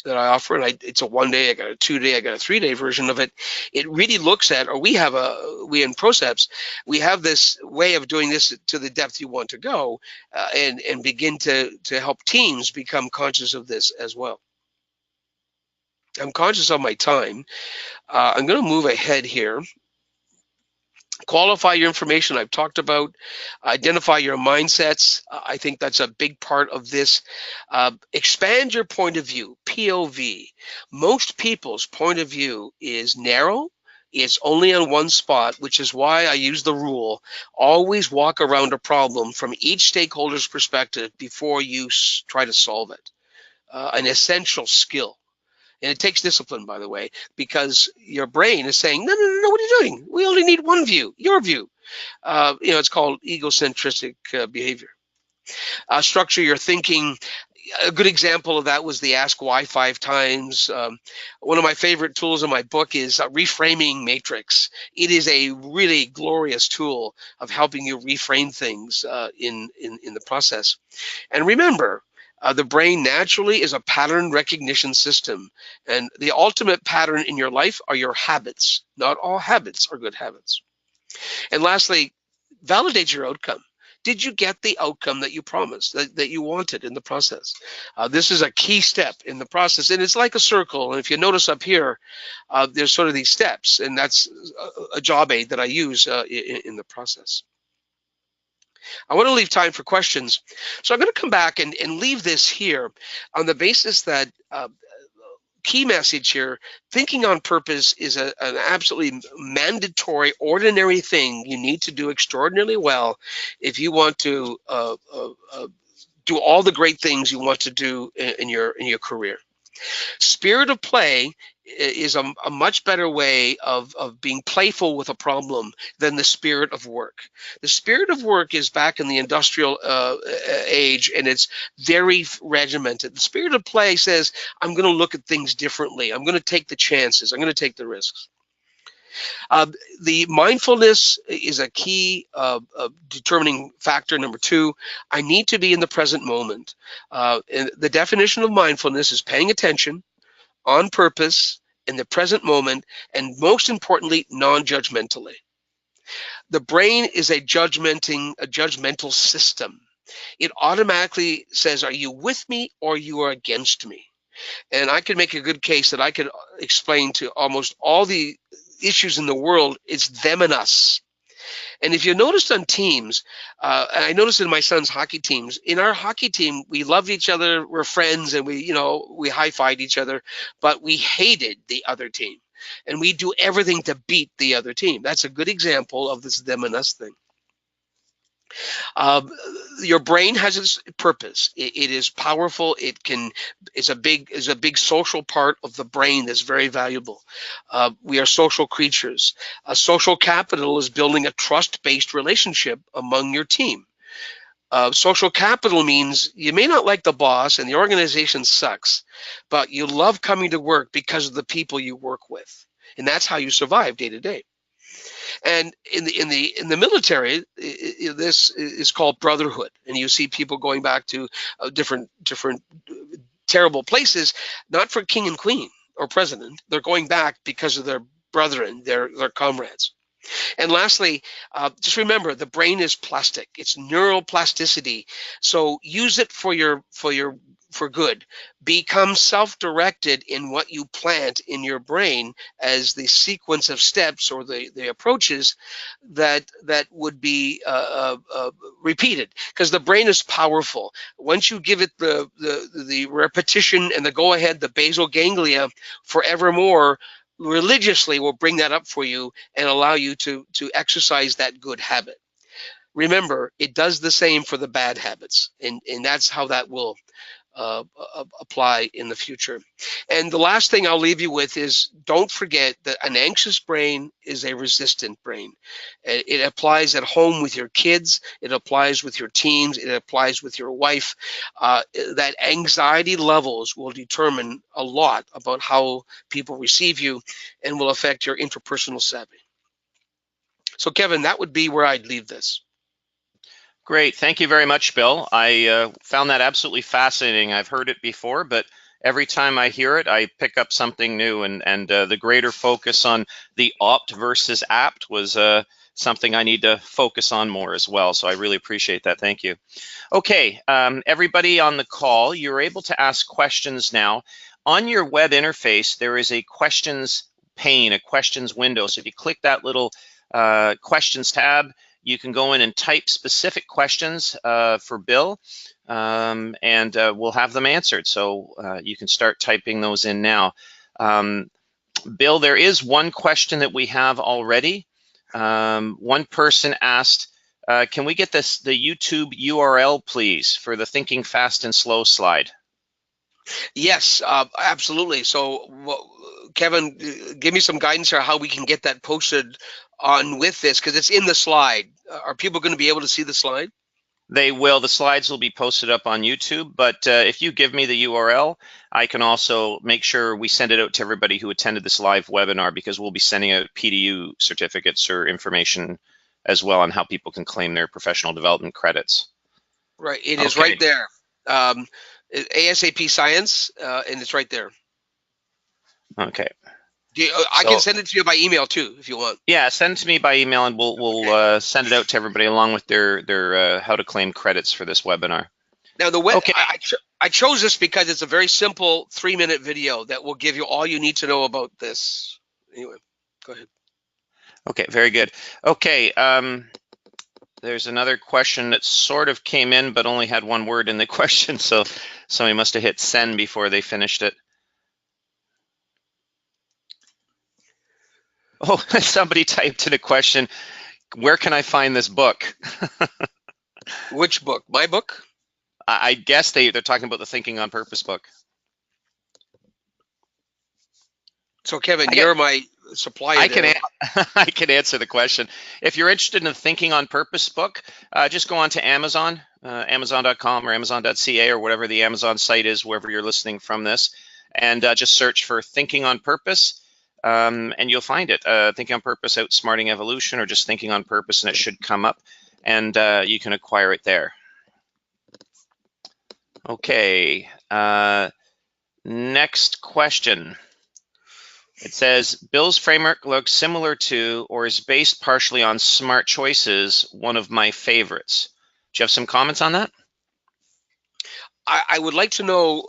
I offer, and it's a 1 day, I got a 2 day, I got a 3 day version of it. It really looks at, or we in Procept, we have this way of doing this to the depth you want to go, and begin to help teams become conscious of this as well. I'm conscious of my time. I'm going to move ahead here. Qualify your information I've talked about. Identify your mindsets. I think that's a big part of this. Expand your point of view, POV. Most people's point of view is narrow. It's only on one spot, which is why I use the rule. Always walk around a problem from each stakeholder's perspective before you try to solve it. An essential skill. And it takes discipline, by the way, because your brain is saying, no, what are you doing? We only need one view, your view. It's called egocentric behavior. Structure your thinking. A good example of that was the Ask Why 5 times. One of my favorite tools in my book is Reframing Matrix. It is a really glorious tool of helping you reframe things in the process. And remember, the brain naturally is a pattern recognition system, and the ultimate pattern in your life are your habits. Not all habits are good habits. And lastly, validate your outcome. Did you get the outcome that you promised, that you wanted in the process? This is a key step in the process, and it's like a circle. And if you notice up here, there's sort of these steps, and that's a job aid that I use in the process. I want to leave time for questions. So I'm going to come back and leave this here on the basis that key message here, thinking on purpose is an absolutely mandatory, ordinary thing you need to do extraordinarily well if you want to do all the great things you want to do in your career. Spirit of play is a much better way of being playful with a problem than the spirit of work. The spirit of work is back in the industrial age, and it's very regimented. The spirit of play says, I'm going to look at things differently. I'm going to take the chances. I'm going to take the risks. The mindfulness is a key determining factor. Number 2, I need to be in the present moment. And the definition of mindfulness is paying attention on purpose in the present moment, and most importantly, non-judgmentally. The brain is a judgmental system. It automatically says, are you with me or you are against me? And I could make a good case that I could explain to almost all the issues in the world, it's them and us. And if you noticed on teams, and I noticed in my son's hockey teams, in our hockey team, we loved each other, we're friends, and we high-fived each other, but we hated the other team. And we do everything to beat the other team. That's a good example of this them and us thing. Your brain has its purpose. It is powerful. It's a big social part of the brain that's very valuable. We are social creatures. Social capital is building a trust-based relationship among your team. Social capital means you may not like the boss and the organization sucks, but you love coming to work because of the people you work with, and that's how you survive day to day. And in the military, this is called brotherhood, and you see people going back to different terrible places, not for king and queen or president. They're going back because of their brethren, their comrades. And lastly, just remember, the brain is plastic. It's neuroplasticity. So use it for good. Become self-directed in what you plant in your brain as the sequence of steps or the approaches that would be repeated. Because the brain is powerful. Once you give it the repetition and the go-ahead, the basal ganglia, forevermore, religiously will bring that up for you and allow you to exercise that good habit. Remember, it does the same for the bad habits, and that's how that will apply in the future. And the last thing I'll leave you with is, don't forget that an anxious brain is a resistant brain. It applies at home with your kids, it applies with your teams, it applies with your wife. That anxiety levels will determine a lot about how people receive you and will affect your interpersonal savvy. So Kevin, that would be where I'd leave this. Great. Thank you very much, Bill. I found that absolutely fascinating. I've heard it before, but every time I hear it, I pick up something new. And the greater focus on the opt versus apt was something I need to focus on more as well. So I really appreciate that. Thank you. Okay, everybody on the call, you're able to ask questions now. On your web interface, there is a questions pane, a questions window. So if you click that little questions tab, you can go in and type specific questions for Bill, and we'll have them answered. So you can start typing those in now. Bill, there is one question that we have already. One person asked, can we get the YouTube URL, please, for the Thinking Fast and Slow slide? Yes, absolutely. So, Kevin, give me some guidance here how we can get that posted on with this, because it's in the slide. Are people going to be able to see the slide? They will. The slides will be posted up on YouTube, but if you give me the URL, I can also make sure we send it out to everybody who attended this live webinar, because we'll be sending out PDU certificates or information as well on how people can claim their professional development credits. Right, it is right there. ASAP Science, and it's right there. Okay. I can send it to you by email too, if you want. Yeah, send it to me by email, and we'll send it out to everybody along with their how to claim credits for this webinar. Now, I chose this because it's a very simple 3-minute video that will give you all you need to know about this. Anyway, go ahead. Okay, very good. Okay, there's another question that sort of came in but only had one word in the question, so somebody must have hit send before they finished it. Oh, somebody typed in a question, where can I find this book? Which book? My book? I guess they're talking about the Thinking on Purpose book. So Kevin, you're my supplier. I can answer the question. If you're interested in the Thinking on Purpose book, just go on to Amazon, Amazon.com or Amazon.ca or whatever the Amazon site is, wherever you're listening from this, and just search for Thinking on Purpose. And you'll find it, Thinking on Purpose, Outsmarting Evolution, or just Thinking on Purpose, and it should come up, and you can acquire it there. Okay, next question. It says, Bill's framework looks similar to or is based partially on smart choices, one of my favorites. Do you have some comments on that? I would like to know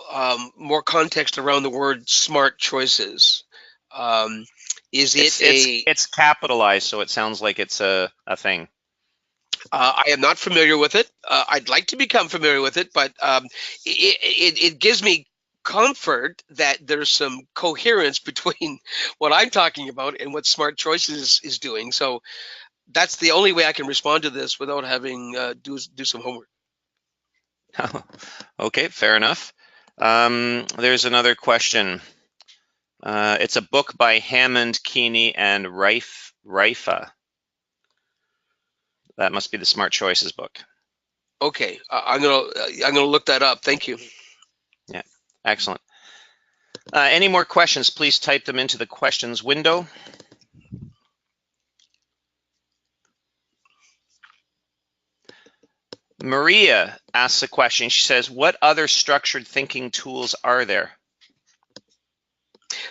more context around the word smart choices. Is it it's capitalized, so it sounds like it's a thing. I am not familiar with it. I'd like to become familiar with it, but it gives me comfort that there's some coherence between what I'm talking about and what smart choices is doing. So that's the only way I can respond to this without having do some homework. Okay, fair enough. There's another question. It's a book by Hammond, Keeney, and Rifa. That must be the Smart Choices book. Okay, I'm gonna look that up. Thank you. Yeah, excellent. Any more questions? Please type them into the questions window. Maria asks a question. She says, what other structured thinking tools are there?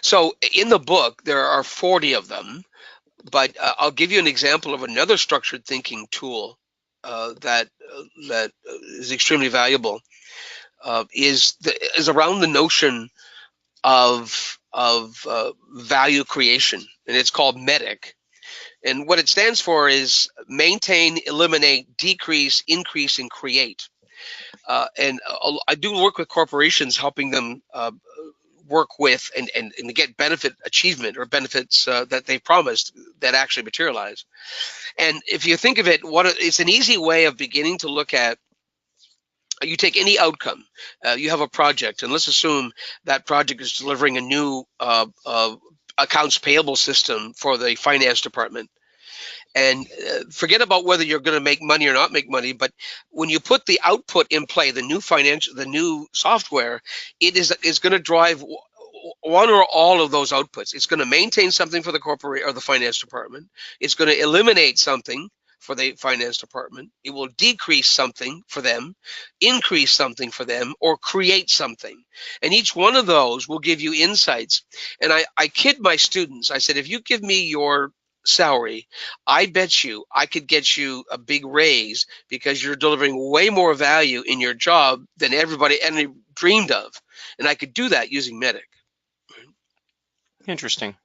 So in the book, there are 40 of them, but I'll give you an example of another structured thinking tool that is extremely valuable. Is around the notion of value creation, and it's called MEDIC. And what it stands for is maintain, eliminate, decrease, increase, and create. And I do work with corporations, helping them work with and get benefit achievement or benefits that they promised that actually materialize. And if you think of it, it's an easy way of beginning to look at. You take any outcome, you have a project, and let's assume that project is delivering a new accounts payable system for the finance department. And forget about whether you're going to make money or not make money, but when you put the output in play, the new software, it is going to drive one or all of those outputs. It's going to maintain something for the corporate or the finance department. It's going to eliminate something for the finance department. It will decrease something for them, increase something for them, or create something. And each one of those will give you insights. And I kid my students. I said, if you give me your salary, I bet you I could get you a big raise because you're delivering way more value in your job than everybody dreamed of. And I could do that using MEDIC. Interesting.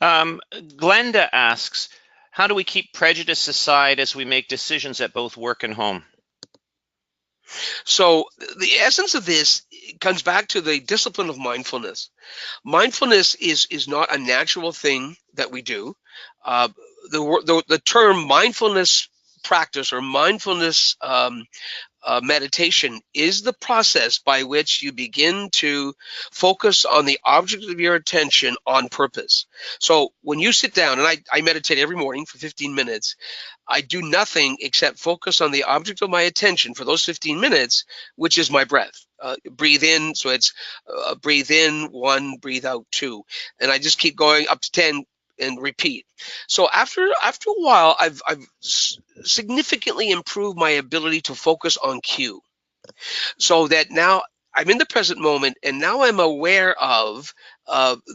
Glenda asks, how do we keep prejudice aside as we make decisions at both work and home? So the essence of this comes back to the discipline of mindfulness. Mindfulness is not a natural thing that we do. The term mindfulness practice or mindfulness meditation is the process by which you begin to focus on the object of your attention on purpose. So when you sit down, and I meditate every morning for 15 minutes, I do nothing except focus on the object of my attention for those 15 minutes, which is my breath. Breathe in, so it's breathe in 1, breathe out 2, and I just keep going up to 10 and repeat. So after a while, I've significantly improved my ability to focus on cue, so that now I'm in the present moment, and now I'm aware of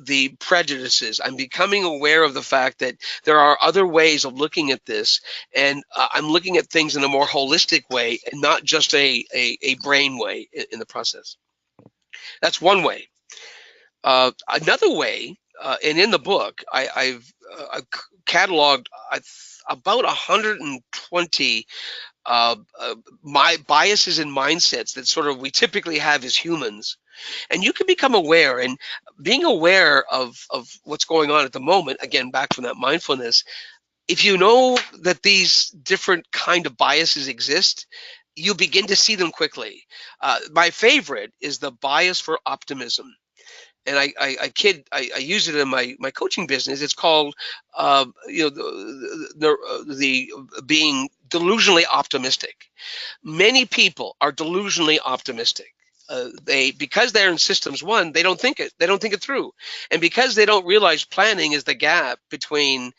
the prejudices. I'm becoming aware of the fact that there are other ways of looking at this, and I'm looking at things in a more holistic way and not just a brain way in the process. That's one way. Another way, and in the book, I've cataloged about 120 my biases and mindsets that sort of we typically have as humans. And you can become aware, and being aware of what's going on at the moment, again, back from that mindfulness, if you know that these different kind of biases exist, you begin to see them quickly. My favorite is the bias for optimism. And I use it in my coaching business. It's called the being delusionally optimistic. Many people are delusionally optimistic. Because they're in systems one, they don't think it through, and because they don't realize planning is the gap between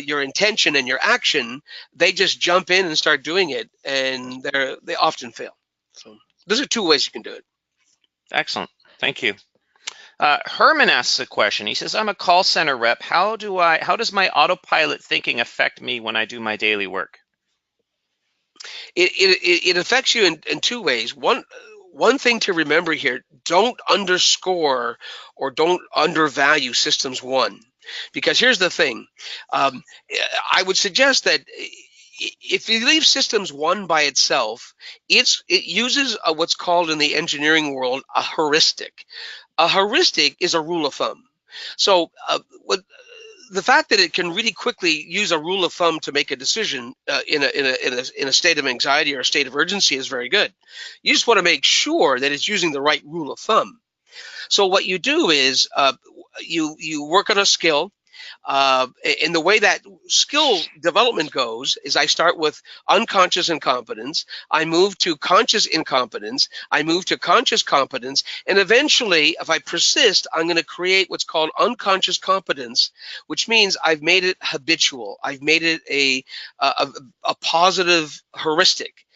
your intention and your action, they just jump in and start doing it, and they often fail. So those are two ways you can do it. Excellent, thank you. Herman asks a question. He says, I'm a call center rep. How does my autopilot thinking affect me when I do my daily work? It affects you in two ways. One thing to remember here: don't underscore or don't undervalue systems one, because here's the thing. I would suggest that if you leave systems one by itself, it uses what's called in the engineering world a heuristic. A heuristic is a rule of thumb. So the fact that it can really quickly use a rule of thumb to make a decision in a state of anxiety or a state of urgency is very good. You just want to make sure that it's using the right rule of thumb. So what you do is you work on a skill. And the way that skill development goes is I start with unconscious incompetence, I move to conscious incompetence, I move to conscious competence, and eventually, if I persist, I'm going to create what's called unconscious competence, which means I've made it habitual. I've made it a positive heuristic.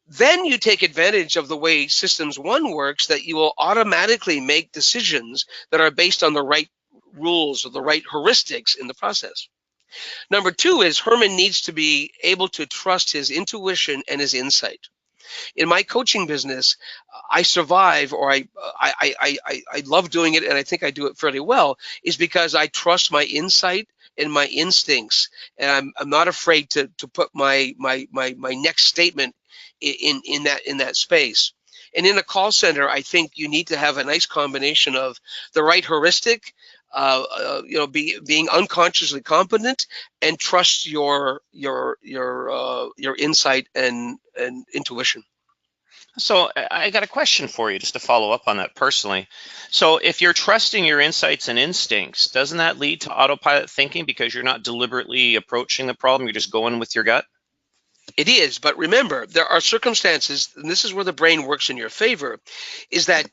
Then you take advantage of the way systems one works, that you will automatically make decisions that are based on the right rules or the right heuristics in the process. Number two is Herman needs to be able to trust his intuition and his insight. In my coaching business, I survive, or I love doing it, and I think I do it fairly well, is because I trust my insight and my instincts, and I'm not afraid to put my next statement in that space. And in a call center, I think you need to have a nice combination of the right heuristic, being unconsciously competent, and trust your insight and intuition. So I got a question for you, just to follow up on that personally. So if you're trusting your insights and instincts, doesn't that lead to autopilot thinking because you're not deliberately approaching the problem, you're just going with your gut? It is, but remember, there are circumstances, and this is where the brain works in your favor, is that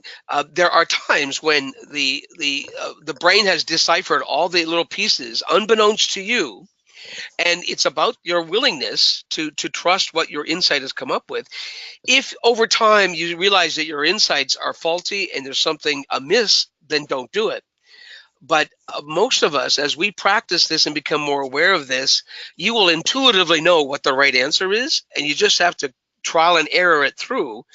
there are times when the brain has deciphered all the little pieces, unbeknownst to you, and it's about your willingness to trust what your insight has come up with. If over time you realize that your insights are faulty and there's something amiss, then don't do it. But most of us, as we practice this and become more aware of this, you will intuitively know what the right answer is, and you just have to trial and error it through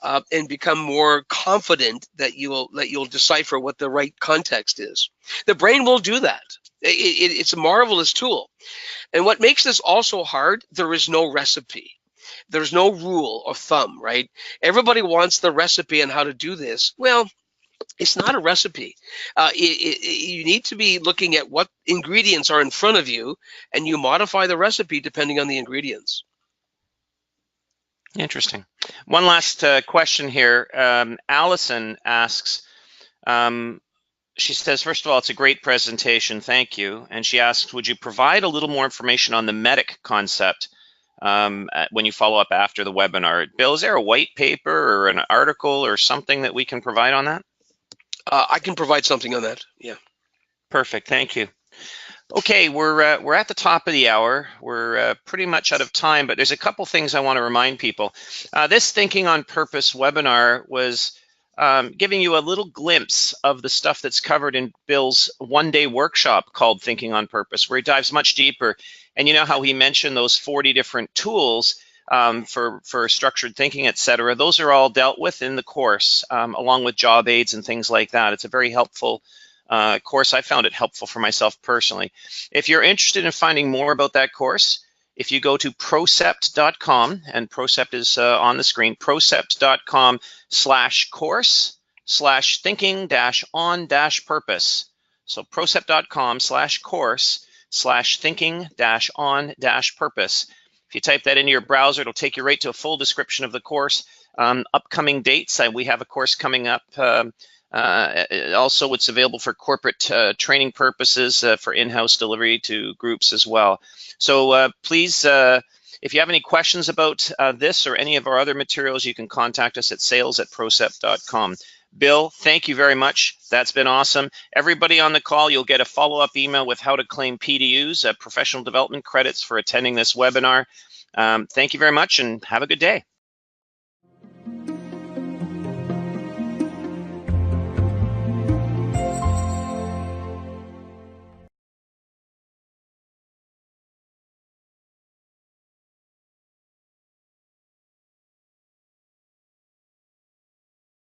and become more confident that you'll decipher what the right context is. The brain will do that. It's a marvelous tool. And what makes this also hard, there is no recipe. There's no rule of thumb, right? Everybody wants the recipe on how to do this. Well, it's not a recipe. You need to be looking at what ingredients are in front of you, and you modify the recipe depending on the ingredients. Interesting. One last question here. Allison asks, she says, first of all, it's a great presentation. Thank you. And she asks, would you provide a little more information on the medic concept when you follow up after the webinar? Bill, is there a white paper or an article or something that we can provide on that? I can provide something on that. Yeah. Perfect. Thank you. Okay, we're at the top of the hour. We're pretty much out of time, but there's a couple things I want to remind people. This Thinking on Purpose webinar was giving you a little glimpse of the stuff that's covered in Bill's one-day workshop called Thinking on Purpose, where he dives much deeper. And you know how he mentioned those 40 different tools for structured thinking, et cetera. Those are all dealt with in the course, along with job aids and things like that. It's a very helpful course. I found it helpful for myself personally. If you're interested in finding more about that course, if you go to procept.com, and Procept is on the screen, procept.com/course/thinking-on-purpose. So procept.com/course/thinking-on-purpose. If you type that into your browser, it'll take you right to a full description of the course, upcoming dates. We have a course coming up. Also, it's available for corporate training purposes for in-house delivery to groups as well. So please, if you have any questions about this or any of our other materials, you can contact us at sales@procept.com. Bill, thank you very much. That's been awesome. Everybody on the call, you'll get a follow-up email with how to claim PDUs, professional development credits for attending this webinar. Thank you very much and have a good day.